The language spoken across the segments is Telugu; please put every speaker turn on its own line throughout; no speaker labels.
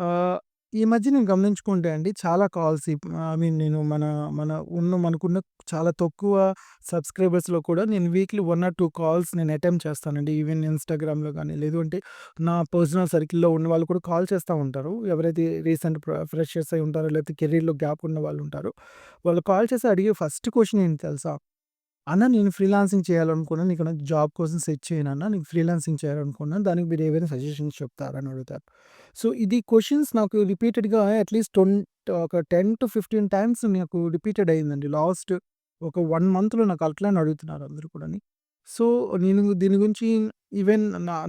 ఆహ్, ఈ మధ్య నేను గమనించుకుంటే అండి చాలా కాల్స్ ఐ మీన్ నేను మనకున్న చాలా తక్కువ సబ్‌స్క్రైబర్స్‌లో కూడా నేను వీక్లీ 1 ఆర్ 2 కాల్స్ నేను అటెంప్ట్ చేస్తానండి. ఈవెన్ ఇన్‌స్టాగ్రామ్‌లో గాని, లేదు అంటే నా పర్సనల్ సర్కిల్‌లో ఉన్న వాళ్ళు కూడా కాల్ చేస్తా ఉంటారు. ఎవరైతే రీసెంట్ ఫ్రెషర్స్ అయ్యి ఉంటారో, లేకపోతే కెరియర్‌లో గ్యాప్ ఉన్న వాళ్ళు ఉంటారో, వాళ్ళు కాల్ చేసి అడిగే ఫస్ట్ క్వెషన్ ఏంటి తెలుసా? అన్న నేను ఫ్రీలాన్సింగ్ చేయాలనుకున్నాను. నీకు నాకు జాబ్ కోసం సెర్చ్ చేయనన్నా. నీకు ఫ్రీలాన్సింగ్ చేయాలనుకున్నాను. దానికి మీరు ఏవైనా సజెషన్స్ చెప్తారా అని అడుగుతారు. సో, ఇది క్వెషన్స్ నాకు రిపీటెడ్‌గా అట్‌లీస్ట్ ఒక 10-15 టైమ్స్ నాకు రిపీటెడ్ అయిందండి. లాస్ట్ ఒక 1 మంత్‌లో నాకు అట్లనే అడుగుతున్నారు అందరూ కూడాని. సో, నేను దీని గురించి ఈవెన్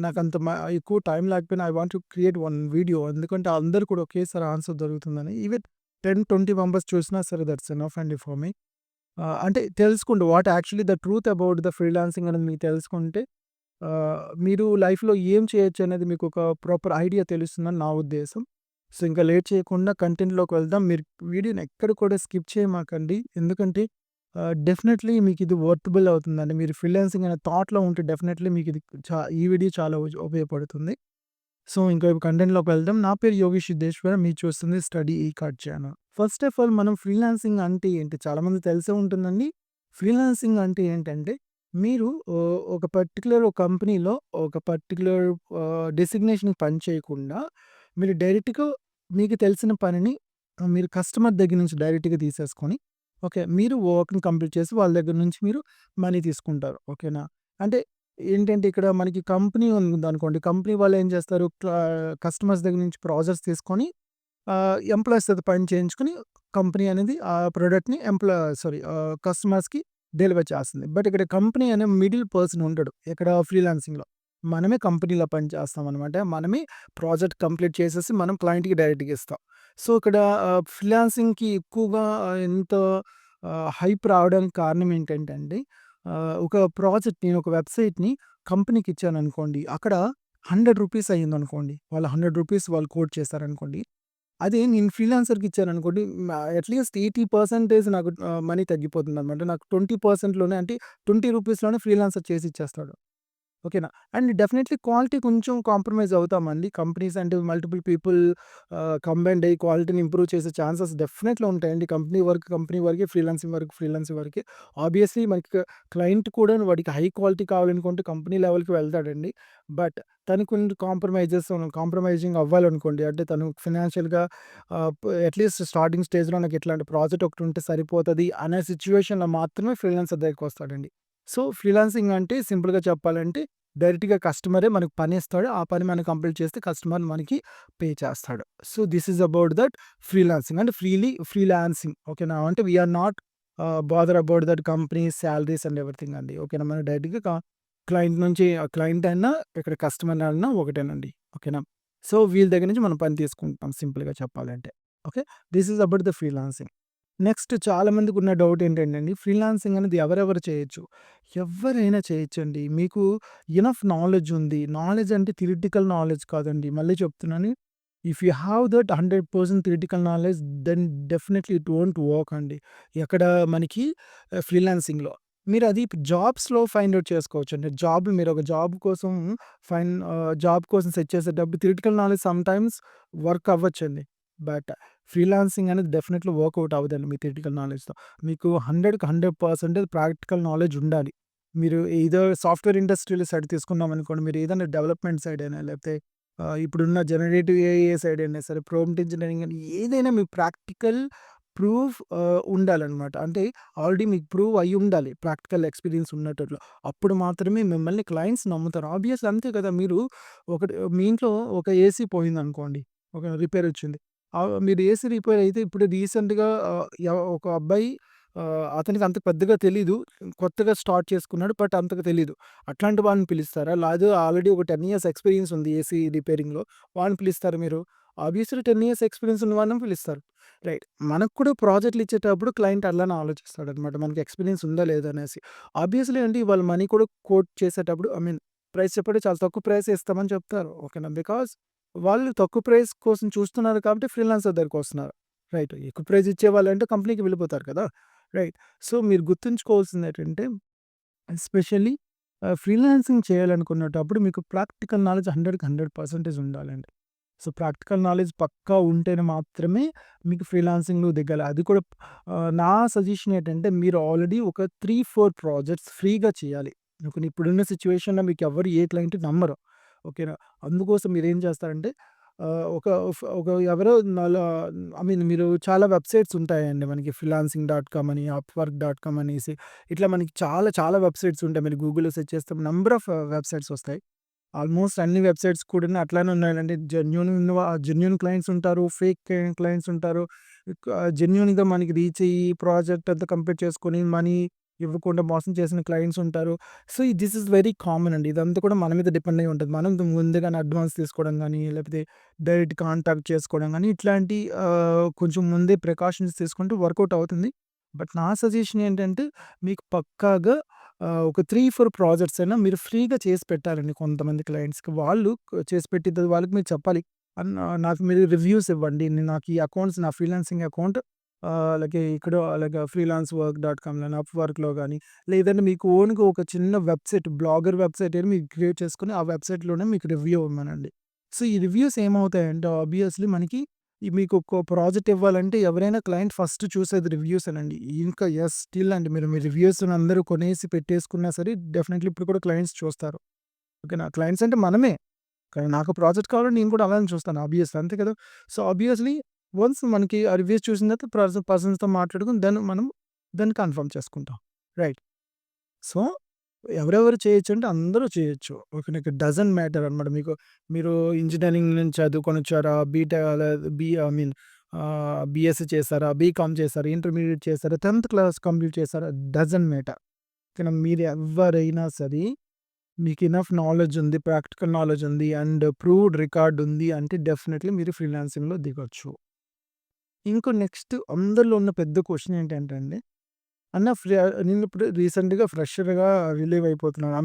నాకంత ఎక్కువ టైం లేకపోయినా I want to create one video. ఎందుకంటే అందరూ కూడా ఒకేసారి ఆన్సర్ దొరుకుతుందని. ఈవెన్ 10, 20 మెంబర్స్ చూసినా సరే దట్స్ ఎనఫ్ అండి ఫర్ మీ. అంటే తెలుసుకోండి what actually the truth about the freelancing అనేది మీకు తెలుసుకుంటే మీరు లైఫ్‌లో ఏం చేయొచ్చనేది మీకొక ప్రాపర్ ఐడియా తెలుస్తుందని నా ఉద్దేశం. సో, ఇంకా లేట్ చేయకుండా కంటెంట్‌లోకి వెళ్దాం. మీరు వీడియోని ఎక్కడ కూడా స్కిప్ చేయమాకండి. ఎందుకంటే డెఫినెట్‌లీ మీకిది వర్తబుల్ అవుతుందండి. మీరు ఫ్రీలాన్సింగ్ అనే థాట్‌లో ఉంటే డెఫినెట్‌లీ మీకిది ఈ వీడియో చాలా ఉపయోగపడుతుంది. సో, ఇంకా కంటెంట్‌లోకి వెళ్దాం. నా పేరు యోగేష్ సిద్ధేశ్వర. మీరు చూస్తుంది స్టడీ ఈ card channel. First of all మనం ఫ్రీలాన్సింగ్ అంటే ఏంటి? చాలామందికి తెలిసే ఉంటుందండి. ఫ్రీలాన్సింగ్ అంటే ఏంటంటే, మీరు ఒక పర్టిక్యులర్ కంపెనీలో ఒక పర్టిక్యులర్ డెసిగ్నేషన్‌కి పని చేయకుండా, మీరు డైరెక్ట్‌గా మీకు తెలిసిన పనిని మీరు కస్టమర్ దగ్గర నుంచి డైరెక్ట్‌గా తీసేసుకొని, ఓకే. మీరు వర్క్‌ని కంప్లీట్ చేసి వాళ్ళ దగ్గర నుంచి మీరు మనీ తీసుకుంటారు. ఓకేనా? అంటే ఏంటంటే ఇక్కడ మనకి కంపెనీ ఉందనుకోండి. కంపెనీ వాళ్ళు ఏం చేస్తారు? కస్టమర్స్ దగ్గర నుంచి ప్రాజెక్ట్స్ తీసుకొని ఎంప్లాయీస్ చేత పని చేయించుకొని కంపెనీ అనేది ఆ ప్రొడక్ట్‌ని కస్టమర్స్‌కి డెలివర్ చేస్తుంది. బట్ ఇక్కడ కంపెనీ అనే మిడిల్ పర్సన్ ఉండడు. ఇక్కడ ఫ్రీలాన్సింగ్‌లో. మనమే కంపెనీలో పని చేస్తామనమాట. మనమే ప్రాజెక్ట్ కంప్లీట్ చేసేసి మనం క్లయింట్‌కి డైరెక్ట్‌గా ఇస్తాం. సో, ఇక్కడ ఫ్రీలాన్సింగ్‌కి ఎక్కువగా ఎంత హైప్ రావడానికి కారణం ఏంటంటే అండి, ఒక నేను ఒక వెబ్‌సైట్‌ని కంపెనీకి ఇచ్చాననుకోండి. అక్కడ రూ. 100 అయిందనుకోండి. వాళ్ళు రూ. 100 కోట్ చేశారనుకోండి. అదే నేను ఫ్రీలాన్సర్‌కి ఇచ్చాననుకోండి అట్‌లీస్ట్ 80% నాకు మనీ తగ్గిపోతుందనమాట. నాకు 20%లోనే అంటే రూ. 20 ఫ్రీలాన్సర్ చేసి ఇచ్చేస్తాడు. ఓకేనా. అండ్ డెఫినెట్‌లీ క్వాలిటీ కొంచెం కాంప్రమైజ్ అవుతామండి. కంపెనీస్ అంటే మల్టిపుల్ పీపుల్ కంబైన్డ్ అయ్యి క్వాలిటీని ఇంప్రూవ్ చేసే ఛాన్సెస్ డెఫినెట్‌గా ఉంటాయండి. కంపెనీ వర్కే, ఫ్రీలాన్సింగ్ వరకే. ఆబ్వియస్‌లీ మనకి క్లయింట్ కూడా వాడికి హై క్వాలిటీ కావాలనుకుంటే కంపెనీ లెవెల్‌కి వెళ్తాడండి. బట్ తను కొన్ని కాంప్రమైజింగ్ అవ్వాలనుకోండి. అంటే తను ఫినాన్షియల్‌గా అట్‌లీస్ట్ స్టార్టింగ్ స్టేజ్‌లో నాకు ఇట్లాంటి ప్రాజెక్ట్ ఒకటి ఉంటే సరిపోతది అనే సిట్యుయేషన్‌లో మాత్రమే ఫ్రీలాన్సర్ దగ్గరికొస్తాడండి. సో, ఫ్రీలాన్సింగ్ అంటే సింపుల్‌గా చెప్పాలంటే డైరెక్ట్‌గా కస్టమరే మనకు పనిస్తాడు. ఆ పని మనం కంప్లీట్ చేస్తే కస్టమర్ మనకి పే చేస్తాడు. So, this is about that freelancing. అంటే ఫ్రీలాన్సింగ్ ఓకేనా. అంటే we are not bother about that companies salaries and everything అండి. ఓకేనా. మనం డైరెక్ట్‌గా క్లయింట్ నుంచి క్లయింట్ అయినా, ఇక్కడ కస్టమర్ అయినా ఒకటేనండి. ఓకేనా. సో, వీళ్ళ దగ్గర నుంచి మనం పని తీసుకుంటాం సింపుల్‌గా చెప్పాలంటే. Okay. This is about the freelancing. Next చాలా మందికున్న డౌట్ ఏంటంటే అండి, ఫ్రీలాన్సింగ్ అనేది ఎవరెవరు చేయొచ్చు? ఎవ్వరైనా చేయొచ్చండి. మీకు ఎనఫ్ నాలెడ్జ్ ఉంది. నాలెడ్జ్ అంటే థియరిటికల్ నాలెడ్జ్ కాదండి. మళ్ళీ చెప్తున్నాను. If you have that 100% theoretical knowledge then definitely it won't work అండి. ఎక్కడ మనకి ఫ్రీలాన్సింగ్‌లో. మీరది జాబ్స్‌లో ఫైండ్ ఔట్ చేసుకోవచ్చండి. మీరొక జాబ్ కోసం సెర్చ్ చేసేటప్పుడు థియరిటికల్ నాలెడ్జ్ సమ్‌టైమ్స్ వర్క్ అవ్వచ్చండి. బట్ ఫ్రీలాన్సింగ్ అనేది డెఫినెట్‌లీ వర్కౌట్ అవ్వదండి మీ థియరిటికల్ నాలెడ్జ్‌తో. మీకు 100కి 100% ప్రాక్టికల్ నాలెడ్జ్ ఉండాలి. మీరు ఎయిదర్ సాఫ్ట్‌వేర్ ఇండస్ట్రీలో సైడ్ తీసుకున్నామనుకోండి, మీరు ఏదైనా డెవలప్‌మెంట్ సైడ్ అయినా లేకపోతే ఇప్పుడున్న జనరేటివ్ ఏఐ సైడ్ అయినా సరే, ప్రాంప్ట్ ఇంజినీరింగ్ అని ఏదైనా మీకు ప్రాక్టికల్ ప్రూఫ్ ఉండాలనమాట. అంటే ఆల్రెడీ మీకు ప్రూవ్ అయ్యుండాలి. ప్రాక్టికల్ ఎక్స్‌పీరియన్స్ ఉన్నటట్లు. అప్పుడు మాత్రమే మిమ్మల్ని క్లయింట్స్ నమ్ముతారు. ఆబ్వియస్‌లీ అంతే కదా! మీ ఇంట్లో ఒక ఏసీ పోయిందనుకోండి. ఒక రిపేర్ వచ్చింది. మీరు ఏసీ రిపేర్ అయితే ఇప్పుడు రీసెంట్‌గా ఒక అబ్బాయి అతనికి అంత పెద్దగా తెలీదు. కొత్తగా స్టార్ట్ చేసుకున్నాడు. బట్ అంతగా తెలీదు. అట్లాంటి వాళ్ళని పిలుస్తారా? లేదు ఆల్రెడీ ఒక 10 ఇయర్స్ ఎక్స్‌పీరియన్స్ ఉంది ఏసీ రిపేరింగ్‌లో. వాళ్ళని పిలుస్తారా మీరు? ఆబ్వియస్‌లీ 10 ఇయర్స్ ఎక్స్‌పీరియన్స్ ఉన్న వాళ్ళని పిలుస్తారు. రైట్. మనకు కూడా ప్రాజెక్ట్‌లు ఇచ్చేటప్పుడు క్లయింట్ అలానే ఆలోచిస్తాడనమాట. మనకి ఎక్స్‌పీరియన్స్ ఉందా లేదా అనేసి. ఆబ్వియస్‌లీ అండి వాళ్ళు మనీ కూడా కోట్ చేసేటప్పుడు ప్రైస్ చెప్పేటప్పుడు చాలా తక్కువ ప్రైసే ఇస్తామని చెప్తారు. ఓకేనా. బికాజ్ వాళ్ళు తక్కువ ప్రైస్ కోసం చూస్తున్నారు కాబట్టి ఫ్రీలాన్సర్ దగ్గరికొస్తున్నారు. రైట్. ఎక్కువ ప్రైస్ ఇచ్చేవాళ్ళంటే కంపెనీకి వెళ్ళిపోతారు కదా! రైట్. సో, మీరు గుర్తుంచుకోవాల్సిందేంటంటే ఎస్పెషల్లీ ఫ్రీలాన్సింగ్ చేయాలనుకునేటప్పుడు మీకు ప్రాక్టికల్ నాలెడ్జ్ 100కి 100% ఉండాలండి. సో, ప్రాక్టికల్ నాలెడ్జ్ పక్కా ఉంటేనే మాత్రమే మీకు ఫ్రీలాన్సింగ్‌లో దిగాలి. అది కూడా నా సజెషన్ ఏంటంటే మీరు ఆల్రెడీ ఒక 3, 4 ప్రాజెక్ట్స్ ఫ్రీగా చేయాలి. ఓకేనా. ఇప్పుడున్న సిట్యుయేషన్‌లో మీకెవ్వరు ఏ క్లయింట్ నమ్మరు. ఓకేనా. అందుకోసం మీరేం చేస్తారంటే ఒక ఎవరో మీరు చాలా వెబ్‌సైట్స్ ఉంటాయండి మనకి ఫ్రీలాన్సింగ్ డాట్ కామ్ అని, అప్‌వర్క్ డాట్ కామ్ అనేసి ఇట్లా మనకి చాలా చాలా వెబ్‌సైట్స్ ఉంటాయి. మీరు గూగుల్‌లో సెర్చ్ చేస్తే నంబర్ ఆఫ్ వెబ్‌సైట్స్ వస్తాయి. ఆల్మోస్ట్ అన్ని వెబ్‌సైట్స్ కూడాను అట్లానే ఉన్నాయండి. జెన్యూన్ క్లయింట్స్ ఉంటారు. ఫేక్ క్లయింట్స్ ఉంటారు. జెన్యూన్‌గా మనకి రీచ్ అయ్యి ప్రాజెక్ట్ అంతా కంప్లీట్ చేసుకొని మనీ ఇవ్వకుండా మోసం చేసిన క్లయింట్స్ ఉంటారు. So, this is very common అండి. ఇదంతా కూడా మన మీద డిపెండ్ అయ్యి ఉంటది. మనం ముందుగానే అడ్వాన్స్ తీసుకోవడం గానీ, లేకపోతే డైరెక్ట్ కాంటాక్ట్ చేసుకోవడం గానీ, ఇట్లాంటి కొంచెం ముందే ప్రికాషన్స్ తీసుకుంటే వర్కౌట్ అవుతుంది. బట్ నా సజెషన్ ఏంటంటే మీకు పక్కాగా ఒక 3, 4 ప్రాజెక్ట్స్ అయినా మీరు ఫ్రీగా చేసి పెట్టాలండి కొంతమంది క్లయింట్స్‌కి. వాళ్ళు చేసి పెట్టిద్ది వాళ్ళకి మీరు చెప్పాలి. నాకు మీరు రివ్యూస్ ఇవ్వండి. నాకు ఈ అకౌంట్స్ నా ఫ్రీలాన్సింగ్ అకౌంట్ ఇక్కడ ఫ్రీలాన్స్ వర్క్ డాట్ కామ్‌లోని, అప్‌వర్క్‌లో గాని, లేదంటే మీకు ఓన్‌గా ఒక చిన్న వెబ్‌సైట్ బ్లాగర్ వెబ్‌సైట్ అని మీరు క్రియేట్ చేసుకొని, ఆ వెబ్‌సైట్‌లోనే మీకు రివ్యూ ఇవ్వమనండి. సో, ఈ రివ్యూస్ ఏమవుతాయంటే ఆబ్వియస్‌లీ మనకి మీకు ఒక ప్రాజెక్ట్ ఇవ్వాలంటే ఎవరైనా క్లయింట్ ఫస్ట్ చూసేది రివ్యూసేనండి. ఇంకా స్టిల్ అండి మీరు మీ రివ్యూస్‌ని అందరూ కొనేసి పెట్టేసుకున్నా సరే డెఫినెట్‌లీ ఇప్పుడు కూడా క్లయింట్స్ చూస్తారు. ఓకేనా. క్లయింట్స్ అంటే మనమే. కానీ నాకు ప్రాజెక్ట్ కావాలంటే నేను కూడా అలానే చూస్తాను ఆబ్వియస్‌లీ అంతే కదా! సో, ఆబ్వియస్‌లీ వన్స్ మనకి ఆ రివ్యూస్ చూసిన తర్వాత పర్సన్స్‌తో మాట్లాడుకొని దాన్ని కన్ఫర్మ్ చేసుకుంటాం. రైట్. సో, ఎవరెవరు చేయొచ్చంటే అందరూ చేయొచ్చు. ఓకేనా. ఇట్ డజంట్ మ్యాటర్ అనమాట. మీరు ఇంజినీరింగ్ నుంచి చదువుకొనొచ్చారా? బీఎస్సీ చేసారా? బీకామ్ చేసారా? ఇంటర్మీడియేట్ చేసారా? 10థ్ క్లాస్ కంప్లీట్ చేసారా? Doesn't matter. ఓకేనా. మీరు ఎవ్వరైనా సరే మీకు ఎనఫ్ నాలెడ్జ్ ఉంది. ప్రాక్టికల్ నాలెడ్జ్ ఉంది. అండ్ ప్రూవ్డ్ రికార్డ్ ఉంది అంటే డెఫినైట్‌లీ మీరు ఫ్రీలాన్సింగ్‌లో దిగొచ్చు. నెక్స్ట్ అందరిలో ఉన్న పెద్ద క్వెషన్ ఏంటంటే అండి, అన్న నేనిప్పుడు రీసెంట్‌గా ఫ్రెషర్‌గా రిలీవ్ అయిపోతున్నాను.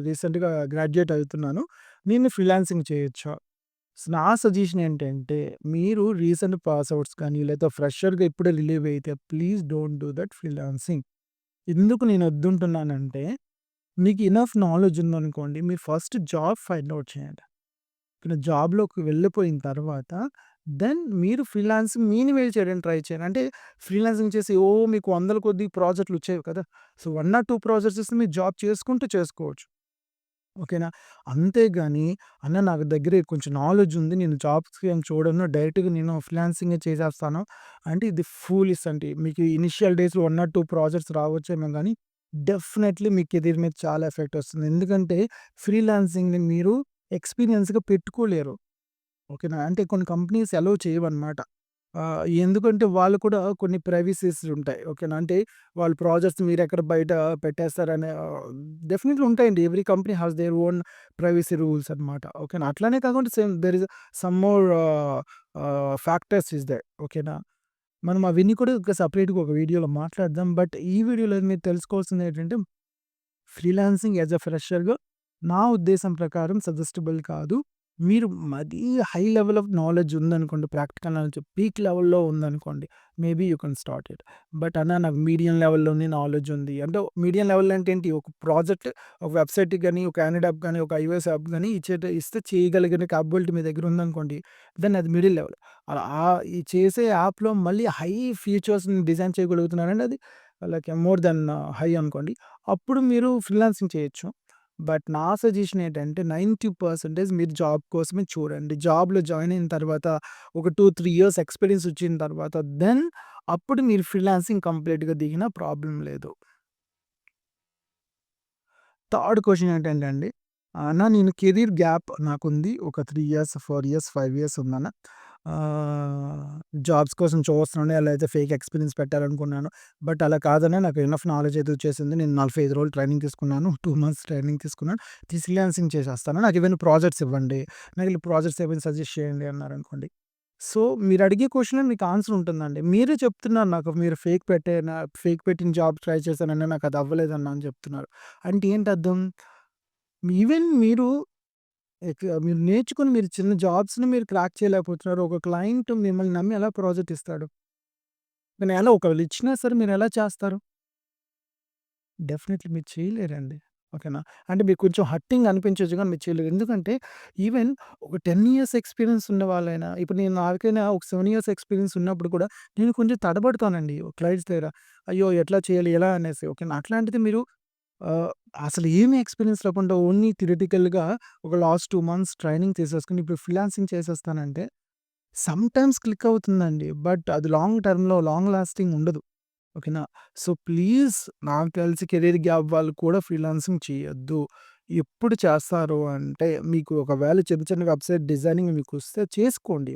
రీసెంట్‌గా గ్రాడ్యుయేట్ అవుతున్నాను. నేను ఫ్రీలాన్సింగ్ చేయొచ్చా? నా సజెషన్ ఏంటంటే, మీరు రీసెంట్ పాస్ ఔట్స్ కానీ, లేదా ఫ్రెషర్‌గా ఇప్పుడే రిలీవ్ అయితే please don't do that freelancing. ఎందుకు నేను వద్దంటున్నానంటే, మీకు ఎనఫ్ నాలెడ్జ్ ఉందనుకోండి, మీరు ఫస్ట్ జాబ్ ఫైండ్ ఔట్ చేయండి. ఇక్కడ జాబ్‌లోకి వెళ్ళిపోయిన తర్వాత, దెన్ మీరు ఫ్రీలాన్సింగ్ మీనివేల్ చేయడానికి ట్రై చేయండి. అంటే ఫ్రీలాన్సింగ్ చేసి మీకు వందల కొద్దీ ప్రాజెక్ట్‌లు వచ్చేవి కదా! సో, 1 ఆర్ 2 ప్రాజెక్ట్స్ ఇస్తే మీరు జాబ్ చేసుకుంటూ చేసుకోవచ్చు. ఓకేనా. అంతేగాని అన్న నాకు దగ్గర కొంచెం నాలెడ్జ్ ఉంది. నేను జాబ్స్‌కి ఏం చూడను. డైరెక్ట్‌గా నేను ఫ్రీలాన్సింగే చేసేస్తాను. అంటే ఇది ఫూలిష్ అండి. మీకు ఇనిషియల్ డేస్‌లో 1 ఆర్ 2 ప్రాజెక్ట్స్ రావచ్చేమో గానీ, డెఫినైట్‌లీ మీ కెరీర్ మీద చాలా ఎఫెక్ట్ వస్తుంది. ఎందుకంటే ఫ్రీలాన్సింగ్‌ని మీరు ఎక్స్‌పీరియన్స్‌గా పెట్టుకోలేరు. ఓకేనా. అంటే కొన్ని కంపెనీస్ అలౌ చేయవనమాట. ఎందుకంటే వాళ్ళు కూడా కొన్ని ప్రైవసీస్ ఉంటాయి. ఓకేనా. అంటే వాళ్ళ ప్రాజెక్ట్స్ మీరెక్కడ బయట పెట్టేస్తారనే డెఫినెట్‌లీ ఉంటాయండి. Every company has their own privacy rules అనమాట. ఓకేనా. అట్లనే కాకుండా there is some more factors is there. ఓకేనా. మనం అవన్నీ కూడా ఒక సెపరేట్‌గా ఒక వీడియోలో మాట్లాడదాం. బట్ ఈ వీడియోలో మీరు తెలుసుకోవాల్సిందేంటంటే ఫ్రీలాన్సింగ్ యాస్ ఎ ఫ్రెషర్‌గా నా ఉద్దేశం ప్రకారం సజెస్టబుల్ కాదు. మీరు మరీ హై లెవెల్ ఆఫ్ నాలెడ్జ్ ఉందనుకోండి, ప్రాక్టికల్ నాలెడ్జ్ పీక్ లెవెల్‌లో ఉందనుకోండి, maybe you can start it. But నాకు మీడియం లెవెల్‌లోనే నాలెడ్జ్ ఉంది. అంటే మీడియం లెవెల్ అంటే ఏంటి? ఒక ప్రాజెక్ట్, ఒక వెబ్‌సైట్‌కి గాని, ఒక యానెడ్ యాప్ గాని, ఒక ఐఓఎస్ యాప్ గాని ఇస్తే చేయగలిగిన కేపబిలిటీ మీ దగ్గర ఉందనుకోండి, దెన్ అది మిడిల్ లెవెల్. ఈ చేసే యాప్‌లో మళ్ళీ హై ఫీచర్స్‌ని డిజైన్ చేయగలుగుతున్నారంటే అది మోర్ దెన్ హై అనుకోండి. అప్పుడు మీరు ఫ్రీలాన్సింగ్ చేయొచ్చు. బట్ నా సజెషన్ ఏంటంటే 90% మీరు జాబ్ కోసమే చూడండి. జాబ్‌లో జాయిన్ అయిన తర్వాత ఒక 2, 3 ఇయర్స్ ఎక్స్‌పీరియన్స్ వచ్చిన తర్వాత అప్పుడు మీరు ఫ్రీలాన్సింగ్ కంప్లీట్‌గా దిగినా ప్రాబ్లమ్ లేదు. థర్డ్ క్వెషన్ ఏంటంటే అండి, నేను కెరీర్ గ్యాప్ నాకుంది. ఒక 3 ఇయర్స్, 4 ఇయర్స్, 5 ఇయర్స్ ఉందన్న. ఆహ్, జాబ్స్ కోసం చూస్తున్నాను. ఎలా అయితే ఫేక్ ఎక్స్‌పీరియన్స్ పెట్టాలనుకున్నాను. బట్ అలా కాదన్నా నాకు ఎనఫ్ నాలెడ్జ్ అయితే వచ్చేసింది. నేను 45 రోజులు ట్రైనింగ్ తీసుకున్నాను. 2 మంత్స్ ట్రైనింగ్ తీసుకున్నాను. ఫ్రీలాన్సింగ్ చేసేస్తాను. నాకు ఏవైనా ప్రాజెక్ట్స్ ఇవ్వండి. నాకు ఇలా ప్రాజెక్ట్స్ ఏవైనా సజెస్ట్ చేయండి అన్నారనుకోండి. సో, మీరడిగే క్వెషన్‌లో మీకు ఆన్సర్ ఉంటుందండి. మీరే చెప్తున్నారు నాకు మీరు ఫేక్ పెట్టిన జాబ్ ట్రై చేశానన్నా నాకది అవ్వలేదన్నా అని చెప్తున్నారు. అంటే ఏంటర్థం? ఈవెన్ మీరు నేర్చుకొని మీరు చిన్న జాబ్స్‌ని మీరు క్రాక్ చేయలేకపోతున్నారు. ఒక క్లయింట్ మిమ్మల్ని నమ్మి ఎలా ప్రాజెక్ట్ ఇస్తాడు? కానీ ఒకవేళ ఇచ్చినా సరే మీరెలా చేస్తారు? డెఫినైట్‌లీ మీరు చేయలేరండి. ఓకేనా. అంటే మీకు కొంచెం హర్టింగ్ అనిపించొచ్చు గానీ మీరు చేయలేరు. ఎందుకంటే ఈవెన్ ఒక 10 ఇయర్స్ ఎక్స్‌పీరియన్స్ ఉన్న వాళ్ళైనా ఇప్పుడు నాకైనా ఒక 7 ఇయర్స్ ఎక్స్‌పీరియన్స్ ఉన్నప్పుడు కూడా నేను కొంచెం తడబడతానండి క్లయింట్స్ దగ్గర. అయ్యో! ఎట్లా చేయాలి? ఎలా అనేసి ఓకేనా. అట్లాంటిది మీరు ఆహ్, అసలు ఏమి ఎక్స్‌పీరియన్స్ లేకుండా ఓన్లీ థియరిటికల్‌గా ఒక లాస్ట్ 2 మంత్స్ ట్రైనింగ్ తీసేసుకొని ఇప్పుడు ఫ్రీలాన్సింగ్ చేసేస్తానంటే సమ్‌టైమ్స్ క్లిక్ అవుతుందండి. బట్ అది లాంగ్ టర్మ్‌లో లాంగ్ లాస్టింగ్ ఉండదు. ఓకేనా. సో, ప్లీజ్ నాకు తెలిసి కెరీర్ గ్యాప్ వాళ్ళు కూడా ఫ్రీలాన్సింగ్ చేయొద్దు. ఎప్పుడు చేస్తారు అంటే మీకు ఒకవేళ చిన్న చిన్న వెబ్‌సైట్ డిజైనింగ్ మీకొస్తే చేసుకోండి.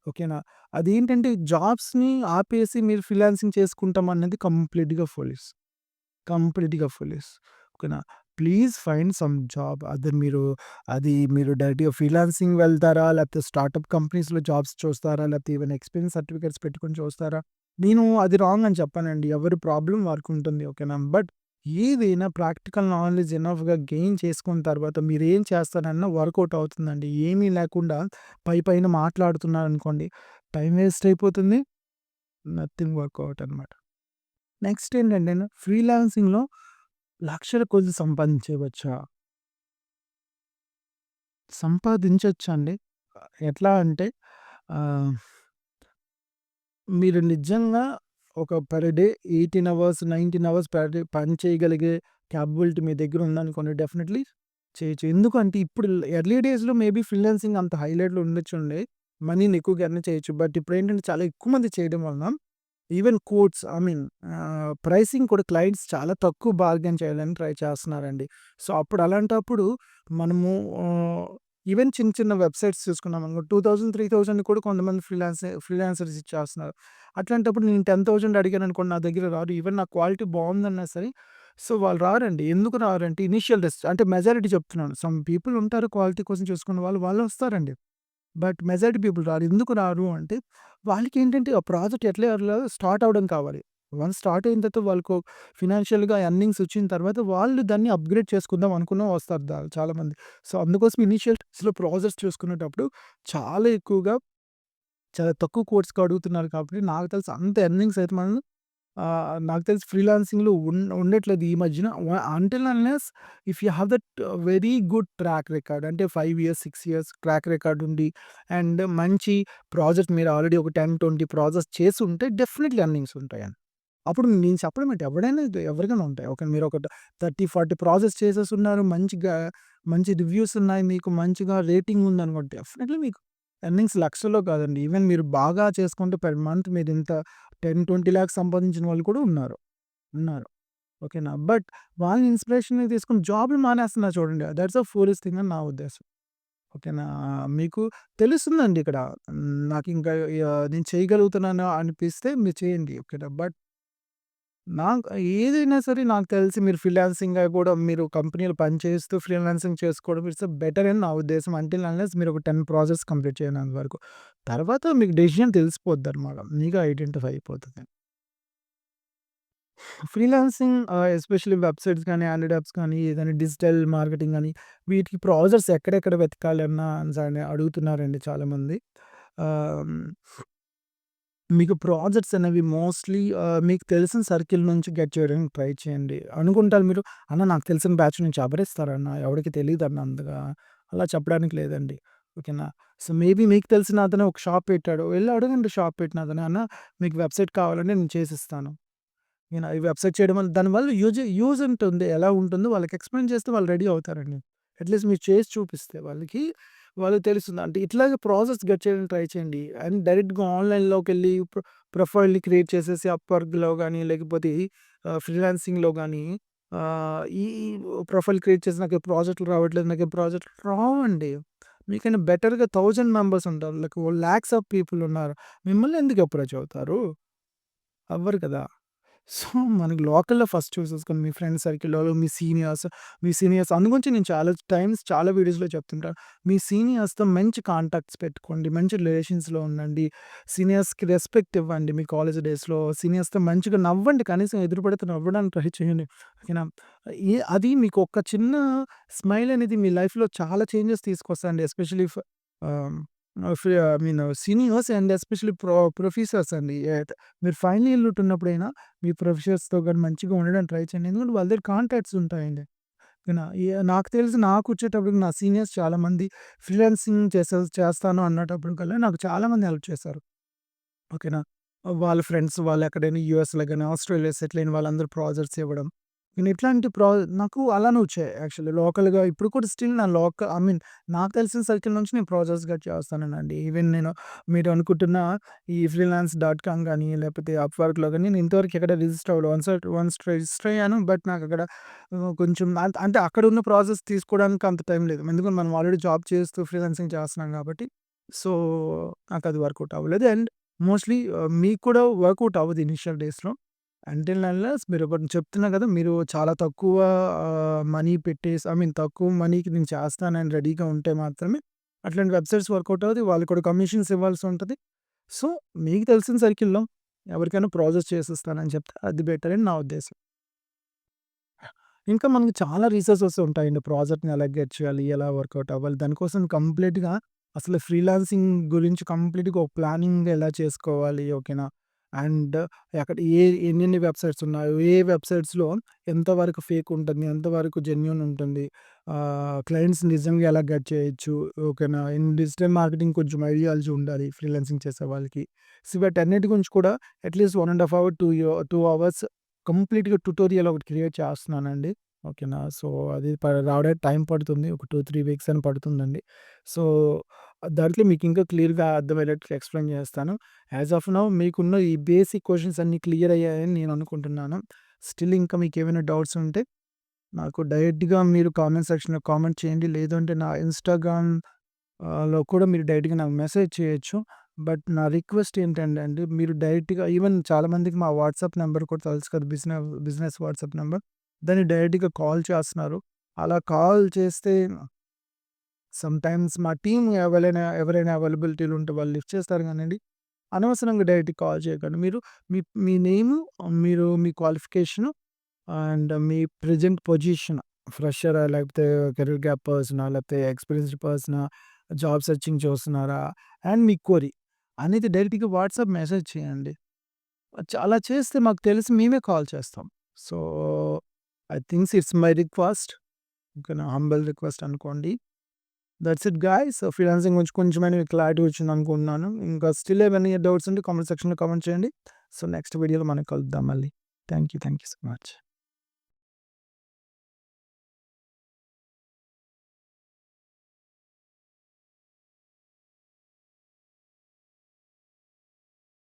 ఓకేనా. అదేంటంటే జాబ్స్‌ని ఆపేసి మీరు ఫ్రీలాన్సింగ్ చేసుకుంటాం అన్నది కంప్లీట్‌గా ఫూలిష్. ఓకేనా. Please find some job. అది మీరు డైరెక్ట్‌గా ఫ్రీలాన్సింగ్ వెళ్తారా? లేకపోతే స్టార్టప్ కంపెనీస్‌లో జాబ్స్ చూస్తారా? లేకపోతే ఈవెన్ ఎక్స్‌పీరియన్స్ సర్టిఫికేట్స్ పెట్టుకొని చూస్తారా? నేను అది రాంగ్ అని చెప్పనండి. ఎవరి ప్రాబ్లమ్ వారికుంటుంది. ఓకేనా. బట్ ఏదైనా ప్రాక్టికల్ నాలెడ్జ్ ఎనఫ్‌గా గెయిన్ చేసుకున్న తర్వాత మీరేం చేస్తారన్నా వర్కౌట్ అవుతుందండి. ఏమీ లేకుండా పైపైన మాట్లాడుతున్నారనుకోండి, టైం వేస్ట్ అయిపోతుంది. నథింగ్ వర్కౌట్ అనమాట. నెక్స్ట్ ఏంటంటే ఫ్రీలాన్సింగ్‌లో లక్షల కొద్దీ సంపాదించేయవచ్చా? సంపాదించొచ్చండి. ఎట్లా అంటే ఆహ్, మీరు నిజంగా ఒక per day 18 hours, 19 hours per day పని చేయగలిగే కేపబిలిటీ మీ దగ్గర ఉందనుకోండి డెఫినెట్‌లీ చేయొచ్చు. ఎందుకంటే ఇప్పుడు ఎర్లీ డేస్‌లో మేబీ ఫ్రీలాన్సింగ్ అంత హైలైట్‌లో ఉండొచ్చుండి. మనీని ఎక్కువగా ఎర్న్ చేయొచ్చు. బట్ ఇప్పుడేంటంటే చాలా ఎక్కువ మంది చేయడం వలన even quotes I mean pricing కూడా క్లయింట్స్ చాలా తక్కువ బార్గెయిన్ చేయాలని ట్రై చేస్తున్నారండి. సో, అప్పుడు అలాంటప్పుడు మనము ఆహ్, ఈవెన్ చిన్న చిన్న వెబ్‌సైట్స్ చూసుకున్నామనుకో 2000, 3000 కూడా కొంతమంది ఫ్రీలాన్సర్స్ ఇచ్చేస్తున్నారు. అట్లాంటప్పుడు నేను 10,000 అడిగాననుకోండి నా దగ్గర రారు. ఈవెన్ నా క్వాలిటీ బావుందన్నా సరే, సో, వాళ్ళు రారండి. ఎందుకు రారంటే ఇనీషియల్ అంటే మెజారిటీ చెప్తున్నాను. సమ్ పీపుల్ ఉంటారు క్వాలిటీ కోసం చూసుకునే వాళ్ళు, వాళ్ళు వస్తారండి. బట్ మెజారిటీ పీపుల్ రారు. ఎందుకు రారు అంటే, వాళ్ళకేంటంటే ఆ ప్రాజెక్ట్ ఎట్లా స్టార్ట్ అవ్వడం కావాలి. వన్స్ స్టార్ట్ అయిన తర్వాత వాళ్ళకు ఫినాన్షియల్‌గా ఎర్నింగ్స్ వచ్చిన తర్వాత వాళ్ళు దాన్ని అప్‌గ్రేడ్ చేసుకుందాం అనుకున్న వస్తారు చాలామంది. సో, అందుకోసం ఇనీషియల్ స్టేజ్‌లో ప్రాజెక్ట్స్ చూసుకునేటప్పుడు చాలా ఎక్కువగా చాలా తక్కువ కోట్స్‌కి అడుగుతున్నారు కాబట్టి నాకు తెలిసి అంత ఎర్నింగ్స్ అయితే మనం నాకు తెలిసి ఫ్రీలాన్సింగ్‌లో ఉండట్లేదు ఈ మధ్యన. Until unless if you have that very good track record అంటే 5 ఇయర్స్, 6 ఇయర్స్ ట్రాక్ రికార్డ్ ఉండి అండ్ మంచి ప్రాజెక్ట్ మీరు ఆల్రెడీ ఒక 10, 20 ప్రాజెక్ట్స్ చేసుంటే డెఫినెట్‌లీ ఎర్నింగ్స్ ఉంటాయండి. అప్పుడు నేను చెప్పడం ఏంటి ఎవడైనా ఎవరికైనా ఉంటాయి. ఓకే. మీరు ఒక 30, 40 ప్రాజెక్ట్స్ చేసేసున్నారు. మంచి రివ్యూస్ ఉన్నాయి. మీకు మంచిగా రేటింగ్ ఉందనుకోండి డెఫినెట్‌లీ మీకు ఎర్నింగ్స్ లక్షల్లో కాదండి. ఈవెన్ మీరు బాగా చేసుకుంటే పర్ మంత్ మీరింత 10, 20 లాక్స్ సంపాదించిన వాళ్ళు కూడా ఉన్నారు. ఓకేనా. బట్ వాళ్ళని ఇన్‌స్పిరేషన్‌గా తీసుకొని జాబ్‌లు మానేస్తున్నారు చూడండి. దట్స్ ఎ ఫూలిష్ థింగ్ అని నా ఉద్దేశం. ఓకేనా. మీకు తెలుస్తుందండి ఇక్కడ. నాకింకా నేను చేయగలుగుతున్నాను అనిపిస్తే మీరు చేయండి. ఓకేనా. బట్ నాకు ఏదైనా సరే నాకు తెలిసి మీరు ఫ్రీలాన్సింగ్‌గా కూడా మీరు కంపెనీలో పని చేస్తూ ఫ్రీలాన్సింగ్ చేసుకోవడం ఇట్స్ బెటర్ అని నా ఉద్దేశం. అంటిల్ అన్లెస్ మీరు ఒక 10 ప్రాజెక్ట్స్ కంప్లీట్ చేయనంత వరకు. తర్వాత మీకు డెసిషన్ తెలిసిపోద్దనమాట. మీకే ఐడెంటిఫై అయిపోతది. ఫ్రీలాన్సింగ్ ఎస్పెషల్లీ వెబ్‌సైట్స్ కానీ, ఆండ్రాయిడ్ యాప్స్ కానీ, ఏదైనా డిజిటల్ మార్కెటింగ్ గాని, వీటికి ప్రాజెక్ట్స్ ఎక్కడెక్కడ వెతకాలన్నా అని అడుగుతున్నారండి చాలామంది. ఆహ్, మీకు ప్రాజెక్ట్స్ అనేవి మోస్ట్‌లీ మీకు తెలిసిన సర్కిల్ నుంచి గెట్ చేయడానికి ట్రై చేయండి. అనుకుంటారు మీరు, "అన్న నాకు తెలిసిన బ్యాచ్ నుంచి ఎవరిస్తారన్న? ఎవడికి తెలీదన్న అంతగా." అలా చెప్పడానికి లేదండి. ఓకేనా. సో, మేబీ మీకు తెలిసిన అతను ఒక షాప్ పెట్టాడు. వెళ్లి అడగండి షాప్ పెట్టిన అతన్ని, "అన్న మీకు వెబ్‌సైట్ కావాలంటే నేను చేసిస్తాను." ఈ వెబ్‌సైట్ చేయడం వల్ల దానివల్ల యూజ్ ఉంటుంది. ఎలా ఉంటుందో వాళ్ళకి ఎక్స్‌ప్లెయిన్ చేస్తే వాళ్ళు రెడీ అవుతారండి. అట్‌లీస్ట్ మీరు చేసి చూపిస్తే వాళ్ళకి తెలుస్తుంది. అంటే ఇట్లాగే ప్రాసెస్ గట్ చేయడానికి ట్రై చేయండి. అండ్ డైరెక్ట్‌గా ఆన్‌లైన్‌లోకెళ్ళి ప్రొఫైల్‌ని క్రియేట్ చేసేసి అప్‌వర్క్‌లో గాని, లేకపోతే ఫ్రీలాన్సింగ్‌లో గాని ఈ ప్రొఫైల్ క్రియేట్ చేసి నాకు ప్రాజెక్ట్‌లు రావట్లేదు, నాకు ప్రాజెక్ట్‌లు రావండి. మీకన్నా బెటర్‌గా 1000 మెంబర్స్ ఉంటారు. లైక్ లాక్స్ ఆఫ్ పీపుల్ ఉన్నారు. మిమ్మల్ని ఎందుకు అప్రోచ్ అవుతారు? అవ్వరు కదా! సో, మనకి లోకల్‌లో ఫస్ట్ చూసేసుకొని మీ ఫ్రెండ్ సర్కిల్‌లో మీ సీనియర్స్ అందుగురించి నేను చాలా వీడియోస్‌లో చెప్తుంటాను. మీ సీనియర్స్‌తో మంచి కాంటాక్ట్స్ పెట్టుకోండి. మంచి రిలేషన్స్‌లో ఉండండి. సీనియర్స్‌కి రెస్పెక్ట్ ఇవ్వండి. మీ కాలేజ్ డేస్‌లో సీనియర్స్‌తో మంచిగా నవ్వండి. కనీసం ఎదురుపడితే నవ్వడానికి ట్రై చేయండి. ఓకేనా. అది మీకు ఒక చిన్న స్మైల్ అనేది మీ లైఫ్‌లో చాలా చేంజెస్ తీసుకొస్తదండి. ఎస్పెషల్లీ ఆహ్, I mean seniors and especially professors అండి. మీరు ఫైనల్ ఇయర్‌లో ఉంటున్నప్పుడైనా మీ ప్రొఫెసర్స్‌తో గాని మంచిగా ఉండడానికి ట్రై చేయండి. ఎందుకంటే వాళ్ళ దగ్గర కాంటాక్ట్స్ ఉంటాయండి. నాకు తెలిసి నాకొచ్చేటప్పటికి నా సీనియర్స్ చాలామంది ఫ్రీలాన్సింగ్ చేస్తాను అన్నటప్పటికల్లా నాకు చాలామంది హెల్ప్ చేశారు. ఓకేనా. వాళ్ళ ఫ్రెండ్స్ వాళ్ళెక్కడైనా యూఎస్‌లో గాని, ఆస్ట్రేలియా సెటిల్ అయిన వాళ్ళందరూ ప్రాజెక్ట్స్ ఇవ్వడం. నేను ఇట్లాంటి నాకు అలానే వచ్చాయి యాక్చువల్లీ లోకల్‌గా ఇప్పుడు కూడా స్టిల్ నా ఐ మీన్ నాకు తెలిసిన సర్కిల్ నుంచి నేను ప్రాజెక్ట్స్‌గా చేస్తానండి. ఈవెన్ నేను మీరు అనుకుంటున్న ఈ ఫ్రీలాన్స్ డాట్ కామ్ గాని, లేకపోతే అప్‌వర్క్‌లో గాని నేను ఇంతవరకు ఎక్కడ రిజిస్టర్ అవ్వలేదు. వన్స్ రిజిస్టర్ అయ్యాను. బట్ నాకక్కడ కొంచెం అంటే అక్కడున్న ప్రాసెస్ తీసుకోవడానికి అంత టైం లేదు. ఎందుకంటే మనం ఆల్రెడీ జాబ్ చేస్తూ ఫ్రీలాన్సింగ్ చేస్తున్నాం కాబట్టి. సో, నాకది వర్కౌట్ అవ్వలేదు. అండ్ మోస్ట్‌లీ మీకు కూడా వర్కౌట్ అవ్వదు ఇనీషియల్ డేస్‌లో. అంటిల్ అన్‌లెస్ మీరొకటి చెప్తున్నా కదా! మీరు చాలా తక్కువ మనీ పెట్టేసి తక్కువ మనీకి నేను చేస్తానని రెడీగా ఉంటే మాత్రమే అట్లాంటి వెబ్‌సైట్స్ వర్కౌట్ అవుతాయి. వాళ్ళకి కూడా కమిషన్స్ ఇవ్వాల్సి ఉంటది. సో, మీకు తెలిసిన సర్కిల్‌లో ఎవరికైనా ప్రాజెక్ట్ చేసిస్తానని చెప్తే అది బెటర్ అని నా ఉద్దేశం. ఇంకా మనకి చాలా రిసోర్సెస్ ఉంటాయండి. ప్రాజెక్ట్‌ని ఎలా గెట్ చేయాలి? ఎలా వర్కౌట్ అవ్వాలి? దానికోసం కంప్లీట్‌గా అసలు ఫ్రీలాన్సింగ్ గురించి కంప్లీట్‌గా ఒక ప్లానింగ్ ఎలా చేసుకోవాలి? ఓకేనా? అండ్ అక్కడ ఎన్నెన్ని వెబ్‌సైట్స్ ఉన్నాయో, ఏ వెబ్‌సైట్స్‌లో ఎంతవరకు ఫేక్ ఉంటుంది? ఎంతవరకు జెన్యూన్ ఉంటుంది? క్లయింట్స్ నిజంగా ఎలా గెట్ చేయొచ్చు? ఓకేనా? ఇన్ డిజిటల్ మార్కెటింగ్ కొంచెం ఐడియాలజీ ఉండాలి ఫ్రీలాన్సింగ్ చేసే వాళ్ళకి. సో, వీటన్నిటి గురించి కూడా అట్‌లీస్ట్ 1 ½ అవర్, 2 అవర్స్ కంప్లీట్‌గా ట్యుటోరియల్ ఒకటి క్రియేట్ చేస్తున్నానండి. ఓకేనా. సో, అది రావడానికి టైం పడుతుంది. ఒక 2, 3 వీక్స్ అని పడుతుందండి. సో, దాంట్లో మీకు ఇంకా క్లియర్‌గా అర్థమయ్యేటట్టు ఎక్స్‌ప్లెయిన్ చేస్తాను. యాస్ ఆఫ్ నౌ మీకున్న ఈ బేసిక్ క్వెషన్స్ అన్నీ క్లియర్ అయ్యాయని నేను అనుకుంటున్నాను. స్టిల్ ఇంకా మీకేమైనా డౌట్స్ ఉంటే నాకు డైరెక్ట్‌గా మీరు కామెంట్ సెక్షన్‌లో కామెంట్ చేయండి. లేదంటే నా ఇన్‌స్టాగ్రామ్ లో కూడా మీరు డైరెక్ట్‌గా నాకు మెసేజ్ చేయొచ్చు. బట్ నా రిక్వెస్ట్ ఏంటంటే అండి, మీరు డైరెక్ట్‌గా ఈవెన్ చాలామందికి మా వాట్సాప్ నంబర్ కూడా తెలుసు కదా! Business WhatsApp number. దాన్ని డైరెక్ట్‌గా కాల్ చేస్తున్నారు. అలా కాల్ చేస్తే సమ్‌టైమ్స్ మా టీమ్ ఎవరైనా అవైలబిలిటీలో ఉంటే వాళ్ళు లిఫ్ట్ చేస్తారు గానండి. అనవసరంగా డైరెక్ట్‌గా కాల్ చేయకండి. మీరు మీ మీ నేము, మీరు మీ క్వాలిఫికేషను అండ్ మీ ప్రెజెంట్ పొజిషన్ ఫ్రెషరా? లేకపోతే కెరీర్ గ్యాప్ పర్సనా? లేకపోతే ఎక్స్‌పీరియన్స్‌డ్ పర్సనా? జాబ్ సెర్చింగ్ చూస్తున్నారా? అండ్ మీ క్వెరీ అనేది డైరెక్ట్‌గా వాట్సాప్ మెసేజ్ చేయండి. అలా చేస్తే మాకు తెలిసి మేమే కాల్ చేస్తాం. So, I thinks it's my request. ఓకేనా. హంబల్ రిక్వెస్ట్ అనుకోండి. That's it guys. ఫ్రీలాన్సింగ్ గురించి కొంచెమైనా మీకు క్లారిటీ వచ్చిందనుకుంటున్నాను. ఇంకా స్టిల్ ఏమైనా డౌట్స్ ఉంటే కామెంట్ సెక్షన్‌లో కామెంట్ చేయండి. సో, నెక్స్ట్ వీడియోలో మనం కలుద్దాం మళ్ళీ. Thank you so much.